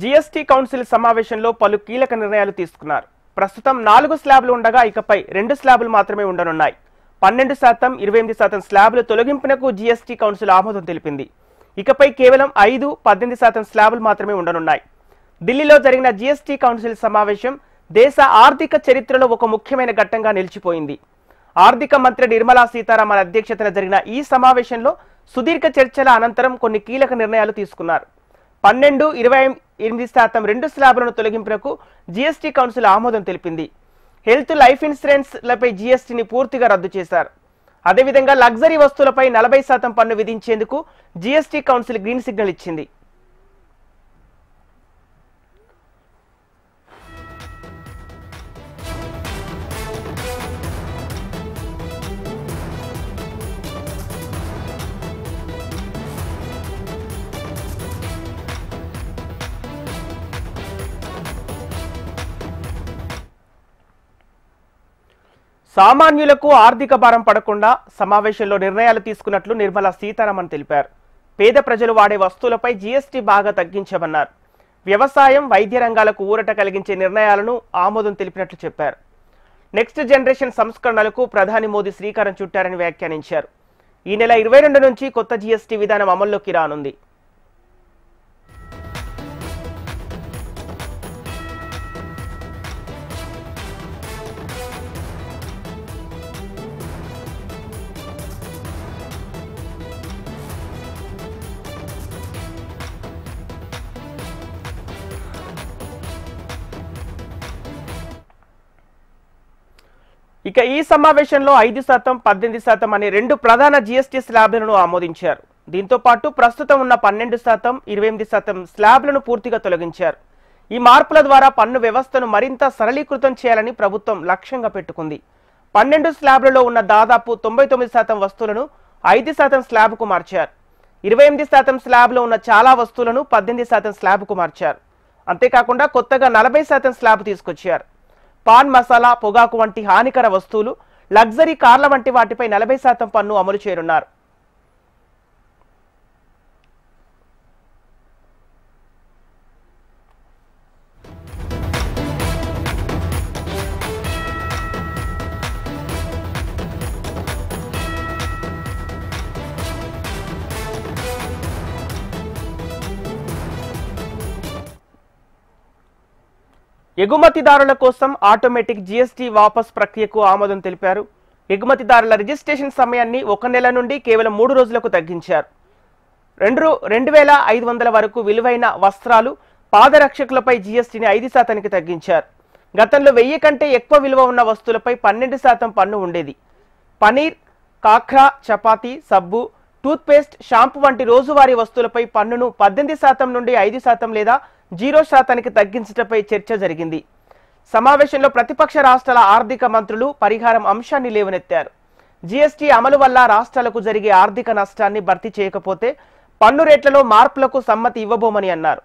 GST council సమావేశంలో పలు కీలక నిర్ణయాలు తీసుకున్నారు. ప్రస్తుతం 4 స్లాబ్లు ఉండగా ఇకపై 2 స్లాబ్లు మాత్రమే ఉండనున్నాయి. 12%, 28% స్లాబ్ల తొలగింపునకు జీఎస్టీ కౌన్సిల్ ఆమోదం తెలిపింది. ఇకపై కేవలం 5, 18% స్లాబ్లు మాత్రమే ఉండనున్నాయి. ఢిల్లీలో జరిగిన జీఎస్టీ కౌన్సిల్ సమావేశం దేశ ఆర్థిక చరిత్రలో ఒక ముఖ్యమైన ఘట్టంగా నిలిచిపోయింది. ఆర్థిక మంత్రి నిర్మలా సీతారామన్ అధ్యక్షతన జరిగిన ఈ సమావేశంలో సుదీర్ఘ చర్చల అనంతరం కొన్ని కీలక నిర్ణయాలు తీసుకున్నారు. 12, 28% 2 స్లాబ్లను తొలగింపునకు జీఎస్టీ కౌన్సిల్ ఆమోదం తెలిపింది. హెల్త్, లైఫ్ ఇన్సూరెన్స్ లపై జీఎస్టీని పూర్తిగా రద్దు చేశారు. అదేవిధంగా లగ్జరీ వస్తువులపై 40% పన్ను విధించేందుకు జీఎస్టీ కౌన్సిల్ గ్రీన్ సిగ్నల్ ఇచ్చింది. సామాన్యులకు ఆర్థిక భారం పడకుండా సమావేశంలో నిర్ణయాలు తీసుకున్నట్లు నిర్మలా సీతారామన్ తెలిపారు. పేద ప్రజలు వాడే వస్తువులపై జీఎస్టీ బాగా తగ్గించామన్నారు. వ్యవసాయం, వైద్య రంగాలకు ఊరట కలిగించే నిర్ణయాలను ఆమోదం తెలిపినట్లు చెప్పారు. నెక్స్ట్ జనరేషన్ సంస్కరణలకు ప్రధాని మోదీ శ్రీకారం చుట్టారని వ్యాఖ్యానించారు. ఈ నెల 22 నుంచి కొత్త జీఎస్టీ విధానం అమల్లోకి రానుంది. ఇక ఈ సమావేశంలో 5%, 18% అనే 2 ప్రధాన జీఎస్టీ స్లాబ్లను ఆమోదించారు. దీంతో పాటు ప్రస్తుతం ఉన్న 12%, 28% స్లాబ్లను పూర్తిగా తొలగించారు. ఈ మార్పుల ద్వారా పన్ను వ్యవస్థను మరింత సరళీకృతం చేయాలని ప్రభుత్వం లక్ష్యంగా పెట్టుకుంది. 12 స్లాబ్లలో ఉన్న దాదాపు 99% వస్తువులను 5% స్లాబ్కు మార్చారు. 28% స్లాబ్లో ఉన్న చాలా వస్తువులను 18% స్లాబ్కు మార్చారు. అంతేకాకుండా కొత్తగా 40% స్లాబ్ తీసుకొచ్చారు. పాన్ మసాలా, పొగాకు వంటి హానికర వస్తువులు, లగ్జరీ కార్ల వంటి వాటిపై 40% పన్ను అమలు చేయనున్నారు. ఎగుమతిదారుల కోసం ఆటోమేటిక్ జీఎస్టీ వాపస్ ప్రక్రియకు ఆమోదం తెలిపారు. ఎగుమతిదారుల రిజిస్ట్రేషన్ సమయాన్ని 1 నెల నుండి కేవలం 3 రోజులకు తగ్గించారు. 2,500 వరకు విలువైన వస్త్రాలు, పాదరక్షకులపై జీఎస్టీని 5%కి తగ్గించారు. గతంలో 1000 కంటే ఎక్కువ విలువ ఉన్న వస్తువులపై 12% పన్ను ఉండేది. పనీర్, కాఖ్రా, చపాతీ, సబ్బు, టూత్పేస్ట్, షాంపూ వంటి రోజువారీ వస్తువులపై పన్నును 18% నుండి 5% లేదా 0%కి తగ్గించటపై చర్చ జరిగింది. సమావేశంలో ప్రతిపక్ష రాష్ట్రాల ఆర్థిక మంత్రులు పరిహారం అంశాన్ని లేవనెత్తారు. జీఎస్టీ అమలు వల్ల రాష్ట్రాలకు జరిగే ఆర్థిక నష్టాన్ని భర్తీ చేయకపోతే పన్ను రేట్లలో మార్పులకు సమ్మతి ఇవ్వబోమని అన్నారు.